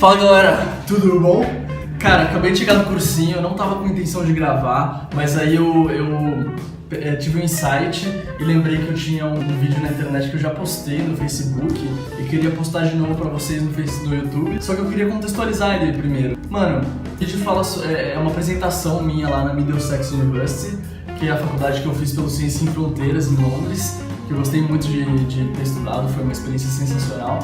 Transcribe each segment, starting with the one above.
Fala galera, tudo bom? Cara, acabei de chegar no cursinho, eu não tava com intenção de gravar, mas aí eu tive um insight e lembrei que eu tinha um vídeo na internet que eu já postei no Facebook e queria postar de novo pra vocês no YouTube, só que eu queria contextualizar ele primeiro. Mano, o vídeo fala, é uma apresentação minha lá na Middlesex University, que é a faculdade que eu fiz pelo Turismo Sem Fronteiras em Londres, que eu gostei muito de ter estudado, foi uma experiência sensacional.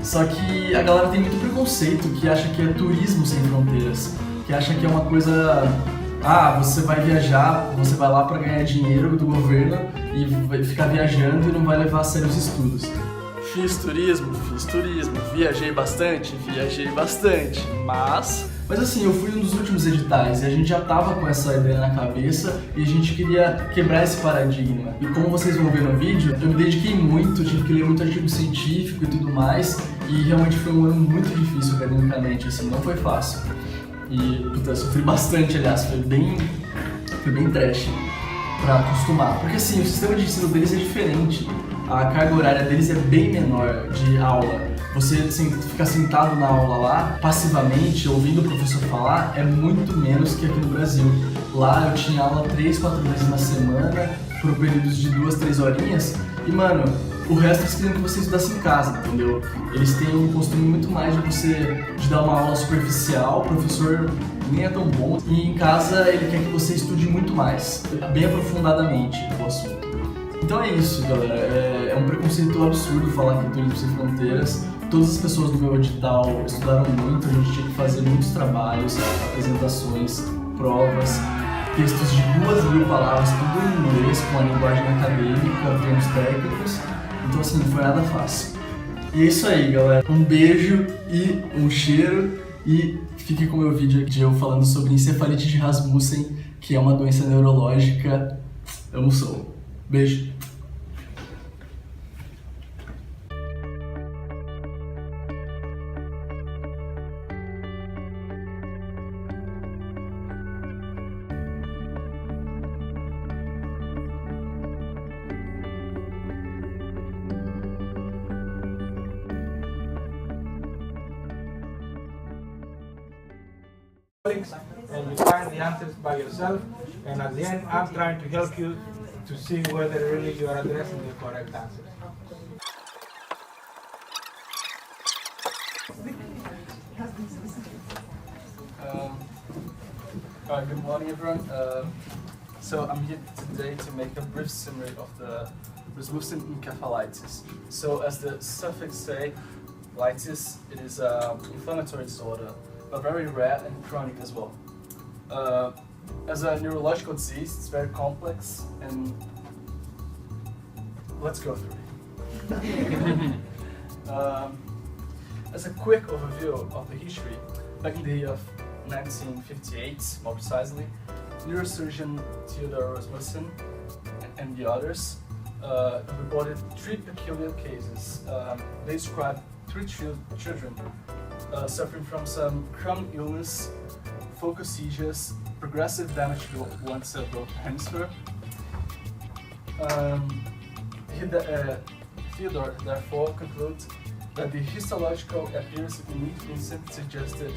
Só que a galera tem muito preconceito, que acha que é turismo sem fronteiras, que acha que é uma coisa... Ah, você vai viajar, você vai lá pra ganhar dinheiro do governo e vai ficar viajando e não vai levar a sério os estudos. Fiz turismo, viajei bastante, mas assim, eu fui um dos últimos editais e a gente já tava com essa ideia na cabeça e a gente queria quebrar esse paradigma. E como vocês vão ver no vídeo, eu me dediquei muito, tive que ler muito artigo científico e tudo mais, e realmente foi um ano muito difícil academicamente, assim, não foi fácil. E, puta, eu sofri bastante, aliás, foi bem trash pra acostumar. Porque assim, o sistema de ensino deles é diferente, a carga horária deles é bem menor de aula. Você ficar sentado na aula lá, passivamente, ouvindo o professor falar, é muito menos que aqui no Brasil. Lá eu tinha aula 3, 4 vezes na semana, por períodos de 2, 3 horinhas, e mano, o resto eles queriam que você estudasse em casa, entendeu? Eles têm um costume muito mais de dar uma aula superficial, o professor nem é tão bom, e em casa ele quer que você estude muito mais, bem aprofundadamente o assunto. Então é isso, galera, é um preconceito absurdo falar que é Turismo Sem Fronteiras. Todas as pessoas do meu edital estudaram muito, a gente tinha que fazer muitos trabalhos, apresentações, provas, textos de 2.000 palavras, tudo em inglês, com a linguagem acadêmica, termos técnicos. Então assim, não foi nada fácil. E é isso aí, galera. Um beijo e um cheiro. E fique com o meu vídeo aqui de eu falando sobre encefalite de Rasmussen, que é uma doença neurológica. Amo o som. Beijo. And you find the answers by yourself, and at the end I'm trying to help you to see whether really you are addressing the correct answer. Good morning everyone. So I'm here today to make a brief summary of the Rasmussen encephalitis. So as the suffix say, litis, it is an inflammatory disorder, but very rare and chronic as well. As a neurological disease, it's very complex, and let's go through it. As a quick overview of the history, back in the year of 1958, more precisely, neurosurgeon Theodore Rasmussen and the others reported 3 peculiar cases. They described 3 children suffering from some chronic illness, focal seizures, progressive damage to one cerebral hemisphere. Theodore therefore concluded that the histological appearance of the infant suggested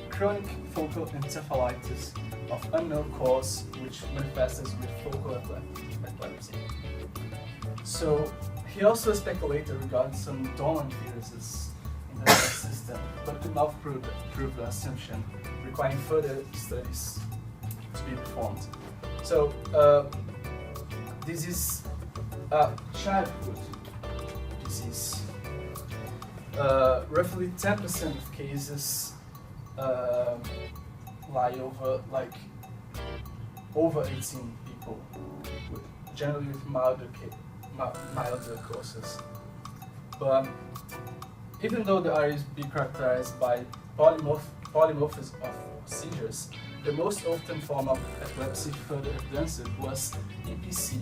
chronic focal encephalitis of unknown cause, which manifests with focal epilepsy. So he also speculated regarding some dormant fetuses in the nervous system, but could not prove the assumption, requiring further studies to be performed. So this is a childhood disease. Roughly 10% of cases lie over 18 people, generally with milder causes. But even though the RA is characterized by polymorphism of seizures, the most often form of epilepsy further evidenced was EPC,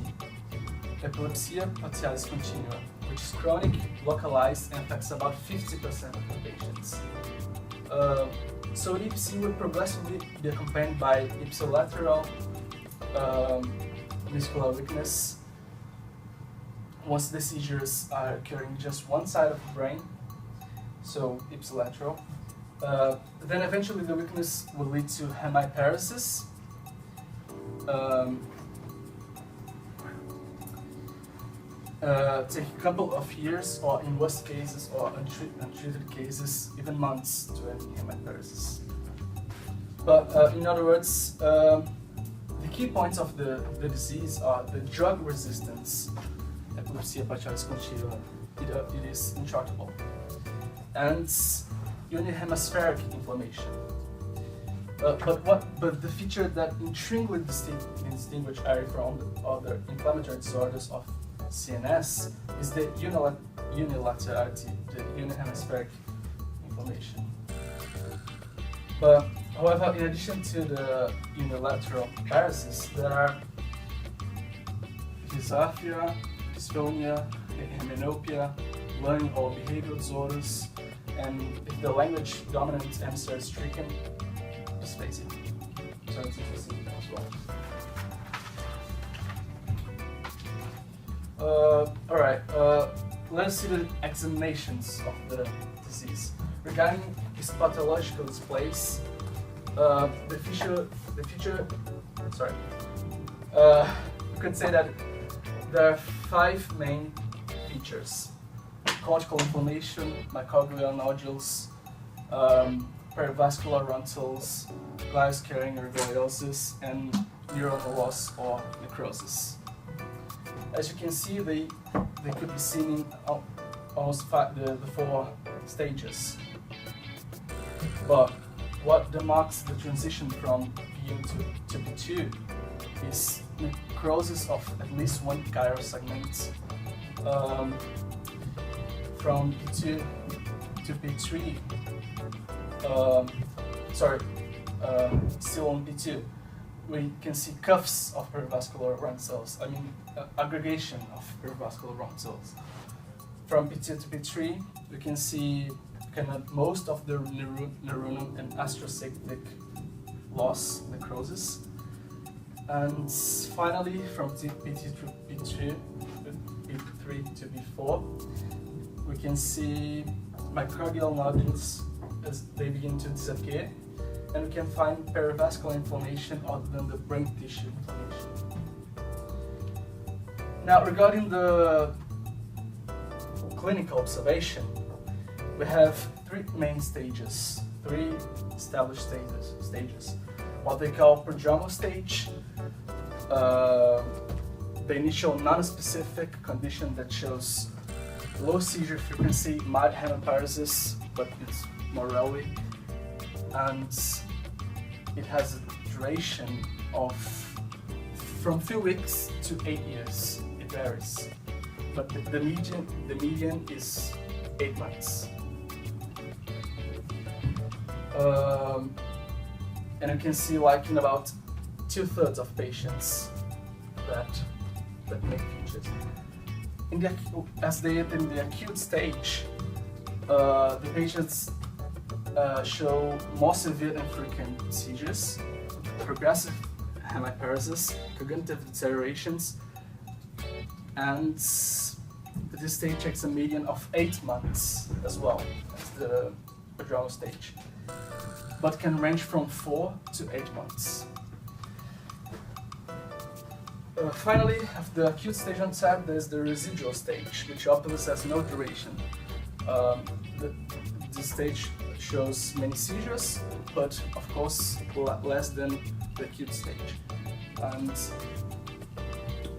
epilepsia partialis continua, which is chronic, localized, and affects about 50% of the patients. So EPC will progressively be accompanied by ipsilateral muscular weakness. Once the seizures are occurring just one side of the brain, so ipsilateral, Then eventually the weakness will lead to hemiparesis. Take a couple of years, or in worst cases, or untreated cases, even months to end hemiparesis. But in other words, the key points of the disease are the drug resistance. Epilepsia partialis contínua, it is intractable, and unihemispheric inflammation. But the feature that intriguingly distinguish ARI from the other inflammatory disorders of CNS is the unilaterality, the unihemispheric inflammation. But however, in addition to the unilateral paresis, there are dysarthria, dysphonia, hymenopia, learning or behavioral disorders, and if the language dominant hemisphere is stricken, dysphasia. So it's interesting as well. Alright, let us see the examinations of the disease. Regarding its pathological displays, we could say that there are 5 main features: cortical inflammation, microglial nodules, perivascular rentals, gyrus carrying ergoiosis, and neuronal loss or necrosis. As you can see, they could be seen in almost the 4 stages. But what demarks the transition from B1 to B2 is necrosis of at least one gyrus segment. From B2 to B3, still on B2, we can see cuffs of perivascular round cells, aggregation of perivascular round cells. From B2 to B3, we can see most of the neuronal and astrocytic loss, necrosis. And finally, from B2 to B3 to B4, we can see microglial nodules as they begin to disappear, and we can find perivascular inflammation other than the brain tissue inflammation. Now, regarding the clinical observation, we have 3 main stages, 3 established stages. What they call prodromal stage, the initial non-specific condition that shows low seizure frequency, mild hemiparesis, but it's more rarely, and it has a duration of from few weeks to 8 years. It varies, but the median is 8 months. And you can see, like, in about 2/3 of patients that make features. As they enter in the acute stage, the patients show more severe and frequent seizures, progressive hemiparesis, cognitive deteriorations, and this stage takes a median of 8 months as well as the prodromal stage, but can range from 4 to 8 months. Finally, after the acute stage onset, there's the residual stage, which often has no duration. This stage shows many seizures, but of course less than the acute stage. And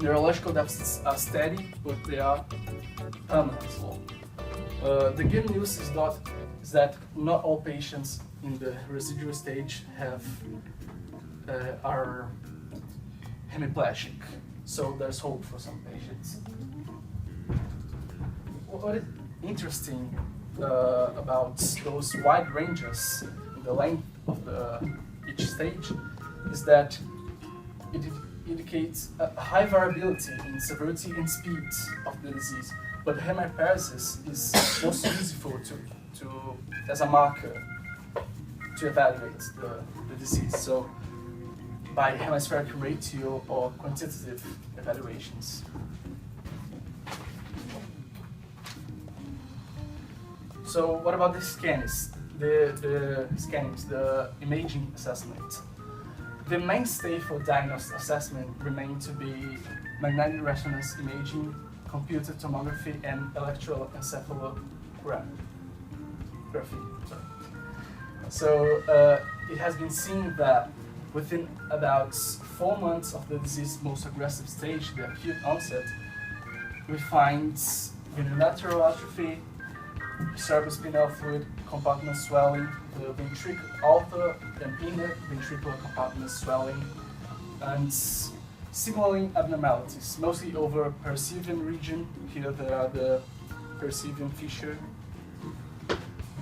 neurological deficits are steady, but they are permanent as well. The good news is that not all patients in the residual stage are hemiplegic, so there's hope for some patients. What is interesting about those wide ranges in the length of each stage is that it indicates a high variability in severity and speed of the disease, but hemiparesis is most useful as a marker to evaluate the disease. So by hemispheric ratio or quantitative evaluations. So what about the scans? the scannings, the imaging assessment. The mainstay for diagnostic assessment remain to be magnetic resonance imaging, computer tomography, and electroencephalography. So it has been seen that within about 4 months of the disease's most aggressive stage, the acute onset, we find unilateral atrophy, cerebrospinal fluid compartment swelling, the outer and inner ventricular compartment swelling, and signaling abnormalities, mostly over perceiving region. Here there are the perceiving fissure,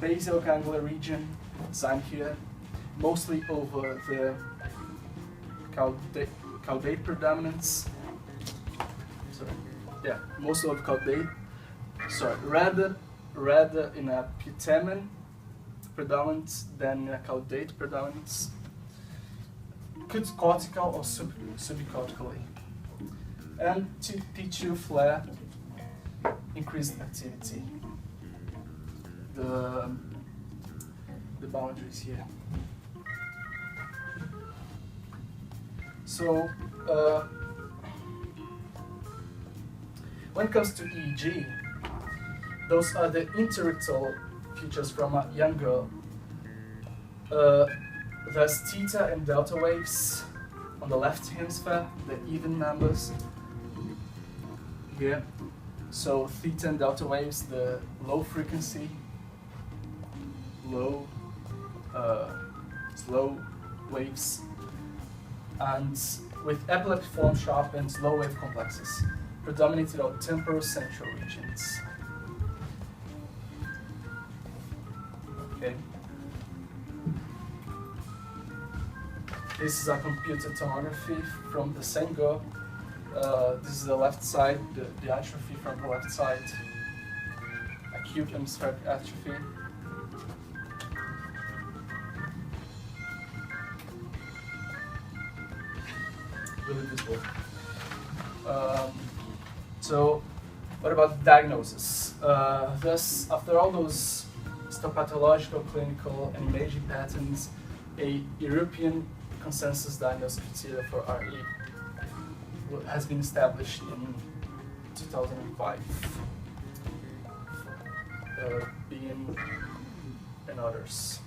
basal ganglia region, sign here, mostly over the caudate predominance. Mostly of caudate. Rather in a putamen predominance than a caudate predominance. Could cortical or subcortically. And T2 flare, increased activity. The boundaries here. So when it comes to EEG, those are the interictal features from a young girl. There's theta and delta waves on the left hemisphere, the even numbers here. So theta and delta waves, the low frequency, slow waves, and with epileptic form sharp and slow wave complexes, predominated on temporal central regions. Okay. This is a computer tomography from the same girl. This is the left side, the atrophy from the left side, acute hemispheric atrophy. Really visible. So, what about diagnosis? Thus, after all those histopathological, clinical, and imaging patterns, a European consensus diagnostic criteria for RE has been established in 2005, being and others.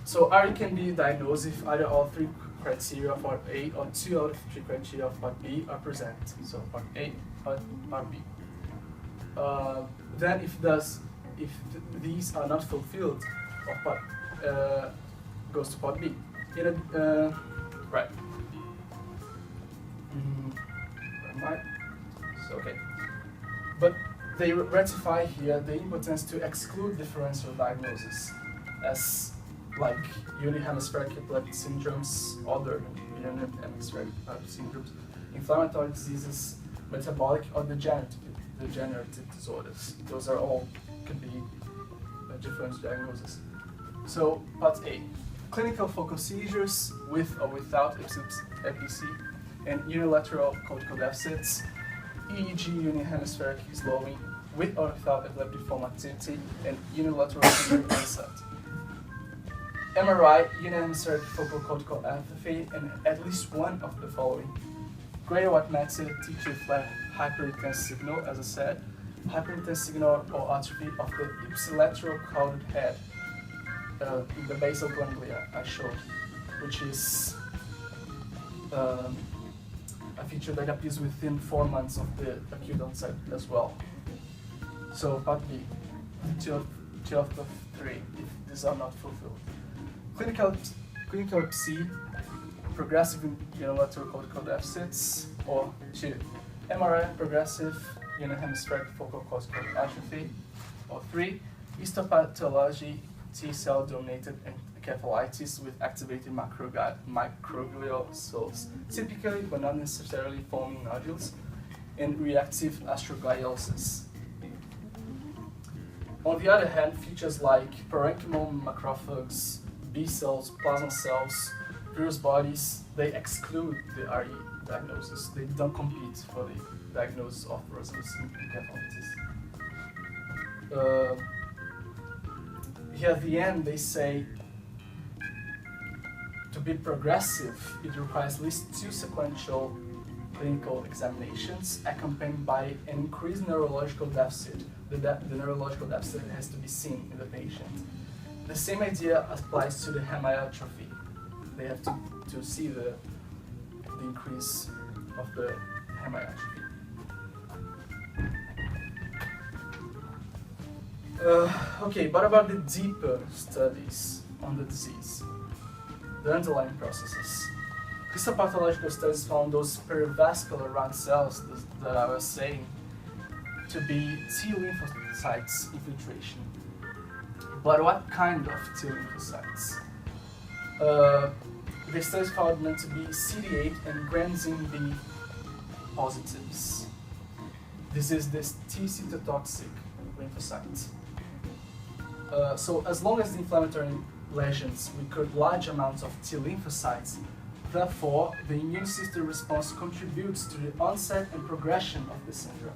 So RE can be diagnosed if either all 3 criteria of Part A or 2 out of 3 criteria of Part B are present. So Part A or Part B. Then if these are not fulfilled, Part goes to Part B. Right. Okay. But they ratify here the importance to exclude differential diagnosis, as like unihemispheric epileptic syndromes, other unihemispheric epileptic syndromes, inflammatory diseases, metabolic or degenerative disorders. Those are all can be a differential diagnosis. So Part A, clinical focal seizures with or without epilepsy and unilateral cortical deficits, EEG unihemispheric slowing with or without epileptic form activity, and unilateral seizure onset. MRI, unihemispheric focal cortical atrophy, and at least one of the following: gray or white matter, T2 flare, hyperintense signal, as I said, hyperintense signal or atrophy of the ipsilateral caudate head in the basal ganglia I showed, which is a feature that appears within 4 months of the acute onset as well. So Part B, 2 of 3, if these are not fulfilled. Clinical Psi, progressive unilateral cortical deficits, or 2. MRI, progressive unihemispheric focal cortical atrophy, or 3. Histopathology, T-cell dominated encephalitis with activated microglial cells, typically but not necessarily forming nodules, and reactive astrogliosis. On the other hand, features like parenchymal macrophages, B cells, plasma cells, virus bodies, they exclude the RE diagnosis. They don't compete for diagnosis of resolution encephalitis. Here at the end, they say to be progressive, it requires at least 2 sequential clinical examinations accompanied by an increased neurological deficit. The neurological deficit has to be seen in the patient. The same idea applies to the hemiatrophy. They have to see the increase of the hemiatrophy. Okay, what about the deeper studies on the disease? The underlying processes. Histopathological studies found those perivascular round cells that I was saying to be T lymphocytes infiltration. But what kind of T lymphocytes? The studies found them to be CD8 and granzyme B positives. This is the T cytotoxic lymphocyte. So as long as the inflammatory lesions record large amounts of T lymphocytes, therefore the immune system response contributes to the onset and progression of the syndrome.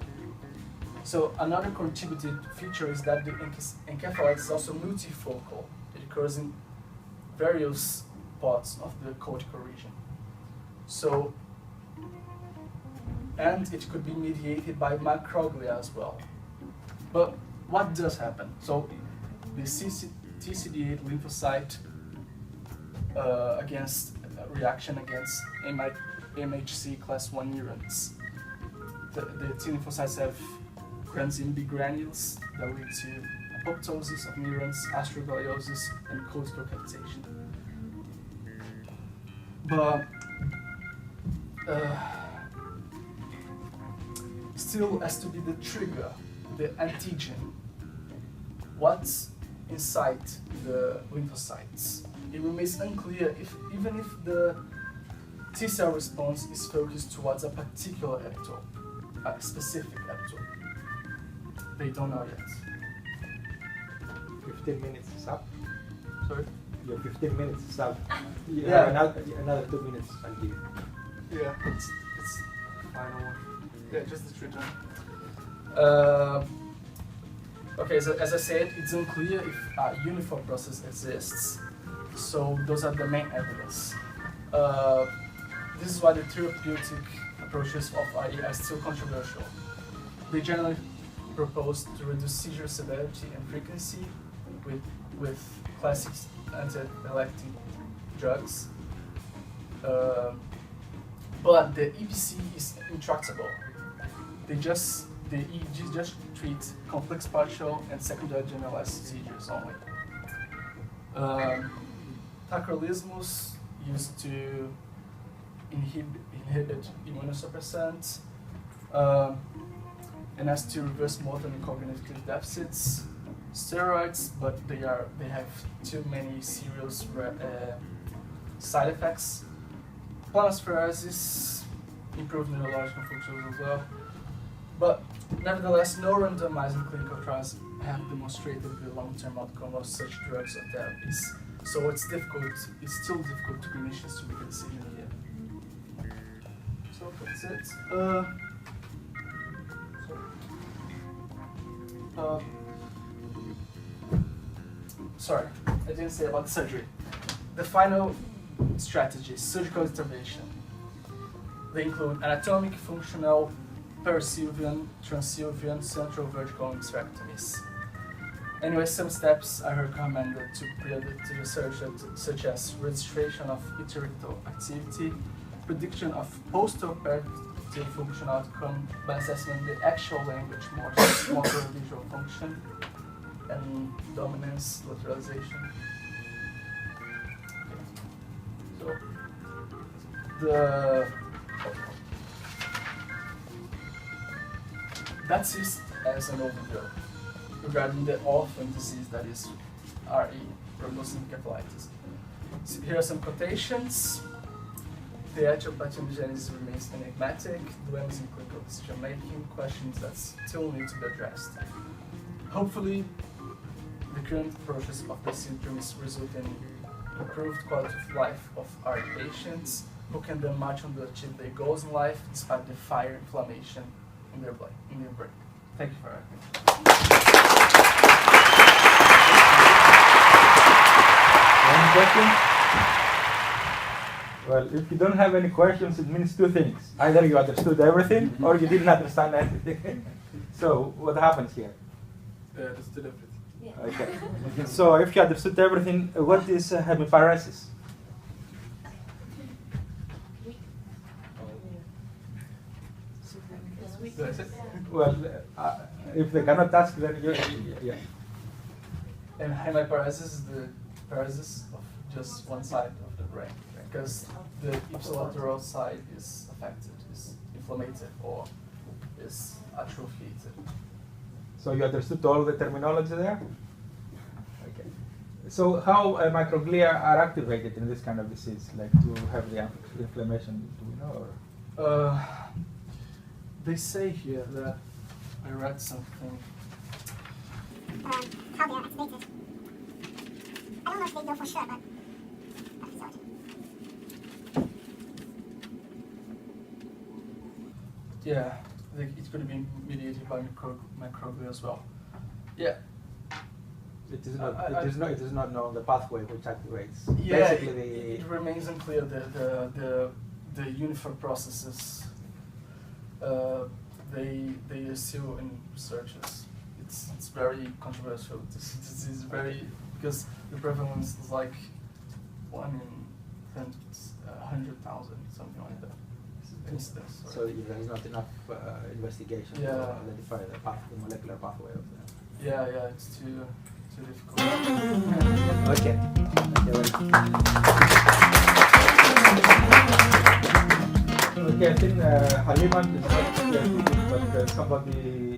So another contributing feature is that the encephalitis is also multifocal. It occurs in various parts of the cortical region. So, and it could be mediated by microglia as well. But what does happen? So the TCD8 lymphocyte reaction against MHC class 1 neurons. The T lymphocytes have granzyme B granules that lead to apoptosis of neurons, astrogliosis, and cortical cavitation. But still has to be the trigger, the antigen. What's inside the lymphocytes? It remains unclear even if the T cell response is focused towards a particular epitope, a specific epitope. They don't know yet. 15 minutes is up. Sorry? Your 15 minutes is up. Yeah. Another 2 minutes I'll give you. Yeah, it's final one. Yeah, just the return. Okay, so as I said, it's unclear if a uniform process exists. So those are the main evidence. This is why the therapeutic approaches of IE are still controversial. They generally propose to reduce seizure severity and frequency with classic anti-epileptic drugs. But the EPC is intractable. The EEG just treats complex partial and secondary generalized seizures only. Tacrolimus used to inhibit immunosuppressants and has to reverse motor and cognitive deficits. Steroids, but they have too many serious side effects. Planospheresis, improved neurological functions as well. But nevertheless, no randomized clinical trials have demonstrated the long-term outcome of such drugs or therapies. So it's still difficult to clinicians to make a decision here. So that's it. Sorry, I didn't say about the surgery. The final strategy, surgical intervention. They include anatomic, functional, perisylvian, transsylvian, central vertical hysterectomies. Anyway, some steps are recommended to predict the surgery, such as registration of iterectomy activity, prediction of post-operative functional outcome by assessing the actual language, motor visual function, and dominance, lateralization. Okay. So that's it as an overview regarding the orphan disease that is RE, Turismo Sem Fronteiras. So here are some quotations. The actual pathogenesis remains enigmatic, dilemmas in clinical decision making, questions that still need to be addressed. Hopefully, the current approaches of the syndrome is resulting in improved quality of life of RE patients who can then march on to achieve their goals in life despite the fire, inflammation, in their brain. Thank you for asking. Any questions? Well, if you don't have any questions, it means two things. Either you understood everything or you didn't understand everything. So, what happens here? Understood everything. Okay. So, if you understood everything, what is hemiparesis? Well, if they cannot ask, then yeah. And hemiparesis is the paresis of just one side of the brain, because the ipsilateral side is affected, is inflamed, or is atrophied. So you understood all the terminology there? Okay. So how microglia are activated in this kind of disease, like to have the inflammation? Do we know? Or? They say here that I read something. How they are activated. I don't know if they know for sure, but that's the Yeah, it could be mediated by microglia as well. Yeah. It is not. It is not known the pathway which activates. Yeah, basically, it remains unclear. The uniform processes. They are still in researches. It's very controversial. This is very, because the prevalence is like 1 in 100,000, something like that. Incidence. so there is not enough investigation to identify the molecular pathway of that. Yeah, it's too difficult. Okay. Okay, I think Haliman is not here, but somebody